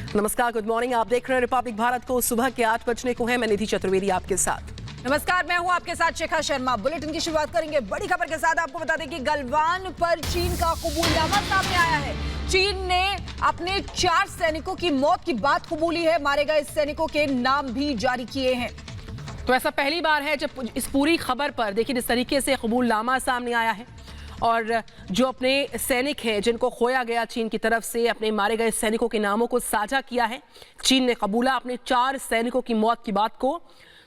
नमस्कार, good morning. आप देख रहे हैं रिपब्लिक भारत को। सुबह के 8 बजने को है। मैं निधि चतुर्वेदी आपके साथ। नमस्कार, मैं हूं आपके साथ शिखा शर्मा। बुलेटिन की शुरुआत करेंगे बड़ी खबर के साथ। आपको बता दें कि गलवान पर चीन का कबूलनामा सामने आया है। चीन ने अपने 4 सैनिकों की मौत की बात कबूली है। मारे गए सैनिकों के नाम भी जारी किए हैं। तो ऐसा पहली बार है जब इस पूरी खबर पर देखिए जिस तरीके से कबूलनामा सामने आया है और जो अपने सैनिक हैं जिनको खोया गया चीन की तरफ से, अपने मारे गए सैनिकों के नामों को साझा किया है। चीन ने कबूला अपने 4 सैनिकों की मौत की बात को।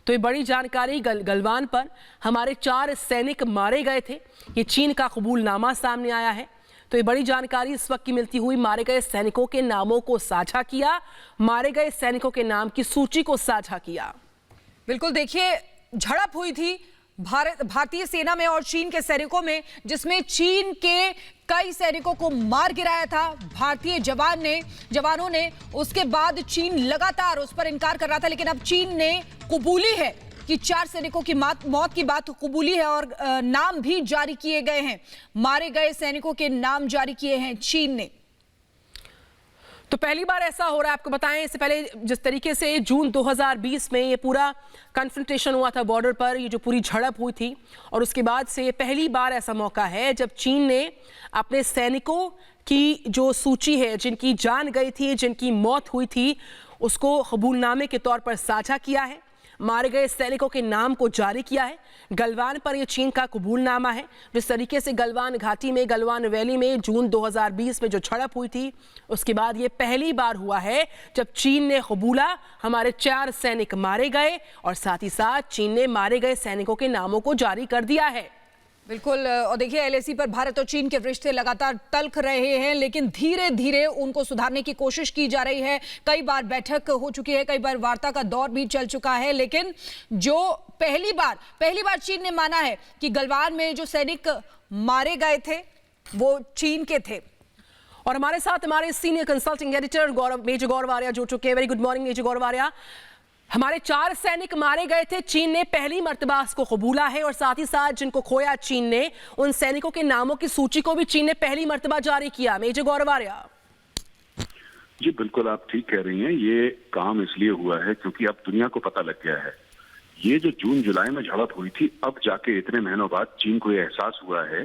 तो ये बड़ी जानकारी, गलवान पर हमारे 4 सैनिक मारे गए थे। ये चीन का कबूलनामा सामने आया है। तो ये बड़ी जानकारी इस वक्त की मिलती हुई। मारे गए सैनिकों के नामों को साझा किया, मारे गए सैनिकों के नाम की सूची को साझा किया। बिल्कुल, देखिए झड़प हुई थी भारतीय सेना में और चीन के सैनिकों में, जिसमें चीन के कई सैनिकों को मार गिराया था भारतीय जवानों ने। उसके बाद चीन लगातार उस पर इनकार कर रहा था, लेकिन अब चीन ने कबूली है कि 4 सैनिकों की मौत की बात कबूली है और नाम भी जारी किए गए हैं। मारे गए सैनिकों के नाम जारी किए हैं चीन ने। तो पहली बार ऐसा हो रहा है। आपको बताएं, इससे पहले जिस तरीके से जून 2020 में ये पूरा कन्फ्रंटेशन हुआ था बॉर्डर पर, ये जो पूरी झड़प हुई थी, और उसके बाद से ये पहली बार ऐसा मौका है जब चीन ने अपने सैनिकों की जो सूची है, जिनकी जान गई थी, जिनकी मौत हुई थी, उसको कबूलनामे के तौर पर साझा किया है। मारे गए सैनिकों के नाम को जारी किया है। गलवान पर यह चीन का कबूलनामा है। जिस तरीके से गलवान घाटी में, गलवान वैली में जून 2020 में जो झड़प हुई थी, उसके बाद ये पहली बार हुआ है जब चीन ने कबूला हमारे 4 सैनिक मारे गए, और साथ ही साथ चीन ने मारे गए सैनिकों के नामों को जारी कर दिया है। बिल्कुल, और देखिए एलएसी पर भारत और चीन के रिश्ते लगातार तल्ख रहे हैं, लेकिन धीरे धीरे उनको सुधारने की कोशिश की जा रही है। कई बार बैठक हो चुकी है, कई बार वार्ता का दौर भी चल चुका है, लेकिन जो पहली बार चीन ने माना है कि गलवान में जो सैनिक मारे गए थे वो चीन के थे। और हमारे साथ हमारे सीनियर कंसल्टिंग एडिटर मेजर गौरव आर्या जुड़ चुके हैं। वेरी गुड मॉर्निंग मेजर गौरव आर्या। हमारे 4 सैनिक मारे गए थे, चीन ने पहली मर्तबा इसको कबूला है, और साथ ही साथ जिनको खोया चीन ने, उन सैनिकों के नामों की सूची को भी चीन ने पहली मर्तबा जारी किया। मेजर गौरव आर्या। जी बिल्कुल, आप ठीक कह रही हैं। ये काम इसलिए हुआ है क्योंकि अब दुनिया को पता लग गया है। ये जो जून जुलाई में झड़प हुई थी, अब जाके इतने महीनों बाद चीन को ये एहसास हुआ है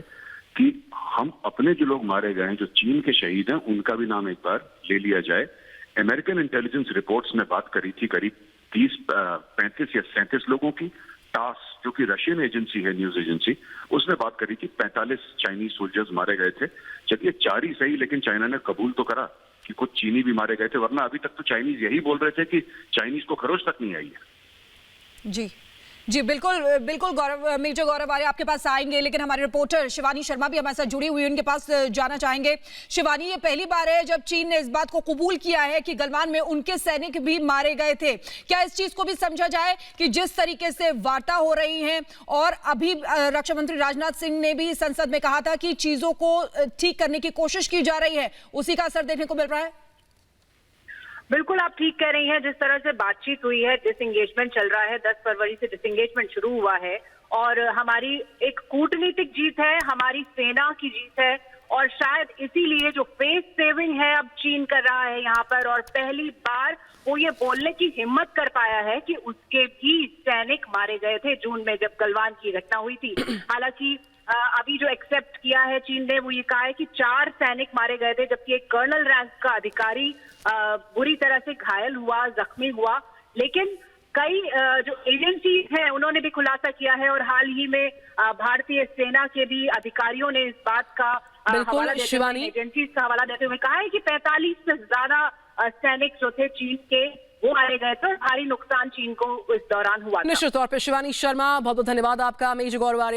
कि हम अपने जो लोग मारे गए हैं, जो चीन के शहीद हैं, उनका भी नाम एक बार ले लिया जाए। अमेरिकन इंटेलिजेंस रिपोर्ट्स में बात करी थी करीब 35 या 37 लोगों की। टास, जो कि रशियन एजेंसी है, न्यूज एजेंसी, उसने बात करी थी 45 चाइनीज सोल्जर्स मारे गए थे। चलिए 4 ही सही, लेकिन चाइना ने कबूल तो करा कि कुछ चीनी भी मारे गए थे, वरना अभी तक तो चाइनीज यही बोल रहे थे कि चाइनीज को खरोच तक नहीं आई है। जी बिल्कुल मेजर गौरव आर्या आपके पास आएंगे, लेकिन हमारे रिपोर्टर शिवानी शर्मा भी हमारे साथ जुड़ी हुई है, उनके पास जाना चाहेंगे। शिवानी, ये पहली बार है जब चीन ने इस बात को कबूल किया है कि गलवान में उनके सैनिक भी मारे गए थे। क्या इस चीज को भी समझा जाए कि जिस तरीके से वार्ता हो रही है, और अभी रक्षा मंत्री राजनाथ सिंह ने भी संसद में कहा था कि चीजों को ठीक करने की कोशिश की जा रही है, उसी का असर देखने को मिल रहा है? बिल्कुल, आप ठीक कह रही हैं। जिस तरह से बातचीत हुई है, डिसएंगेजमेंट चल रहा है, 10 फरवरी से डिसएंगेजमेंट शुरू हुआ है, और हमारी एक कूटनीतिक जीत है, हमारी सेना की जीत है, और शायद इसीलिए जो फेस सेविंग है अब चीन कर रहा है यहाँ पर, और पहली बार वो ये बोलने की हिम्मत कर पाया है कि उसके भी सैनिक मारे गए थे जून में जब गलवान की घटना हुई थी। हालांकि अभी जो एक्सेप्ट किया है चीन ने, वो ये कहा है कि 4 सैनिक मारे गए थे, जबकि एक कर्नल रैंक का अधिकारी बुरी तरह से घायल हुआ, जख्मी हुआ। लेकिन कई जो एजेंसीज हैं उन्होंने भी खुलासा किया है, और हाल ही में भारतीय सेना के भी अधिकारियों ने इस बात का हवाला देते हुए, एजेंसीज का हवाला देते हुए कहा है कि 45 से ज्यादा सैनिक जो थे चीन के, वो मारे गए थे। भारी नुकसान चीन को इस दौरान हुआ। निश्चित तौर पर शिवानी शर्मा, बहुत बहुत धन्यवाद आपका। मेजर गौरव आर्या।